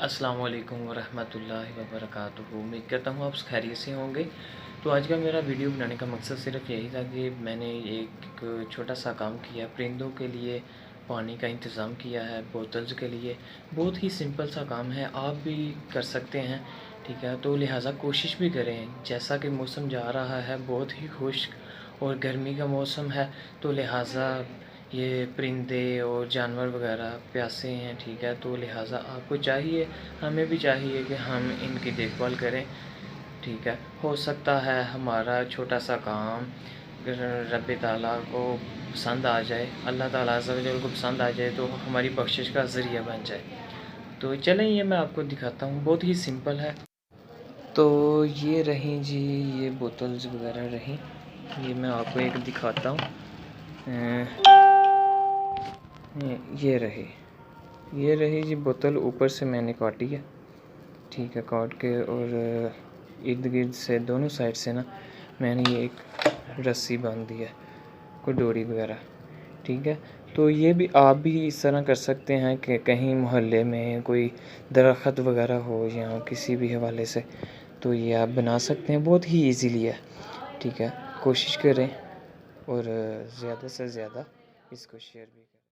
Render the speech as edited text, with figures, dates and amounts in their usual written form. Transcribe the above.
अस्सलाम वालेकुम वरहमतुल्लाहि वबरकातुहू। उम्मीद करता हूँ आप खैरियत से होंगे। तो आज का मेरा वीडियो बनाने का मकसद सिर्फ यही था कि मैंने एक छोटा सा काम किया, परिंदों के लिए पानी का इंतज़ाम किया है, बोतल्स के लिए। बहुत ही सिंपल सा काम है, आप भी कर सकते हैं, ठीक है। तो लिहाजा कोशिश भी करें। जैसा कि मौसम जा रहा है बहुत ही खुश्क और गर्मी का मौसम है, तो लिहाजा ये परिंदे और जानवर वगैरह प्यासे हैं, ठीक है। तो लिहाजा आपको चाहिए, हमें भी चाहिए कि हम इनकी देखभाल करें, ठीक है। हो सकता है हमारा छोटा सा काम रब ताला को पसंद आ जाए, अल्लाह ताला अज़्ज़ व जल को पसंद आ जाए, तो हमारी बख्शिश का ज़रिया बन जाए। तो चलें, ये मैं आपको दिखाता हूँ, बहुत ही सिंपल है। तो ये रहीं जी, ये बोतल्स वगैरह रहीं, ये मैं आपको एक दिखाता हूँ। ये रही जी बोतल, ऊपर से मैंने काटी है, ठीक है, काट के, और इर्द गिर्द से दोनों साइड से ना मैंने ये एक रस्सी बांध दी है, कोई डोरी वगैरह, ठीक है। तो ये भी आप भी इस तरह कर सकते हैं कि कहीं मोहल्ले में कोई दरख्त वगैरह हो या किसी भी हवाले से, तो ये आप बना सकते हैं, बहुत ही इजीली है, ठीक है। कोशिश करें और ज़्यादा से ज़्यादा इसको शेयर भी करें।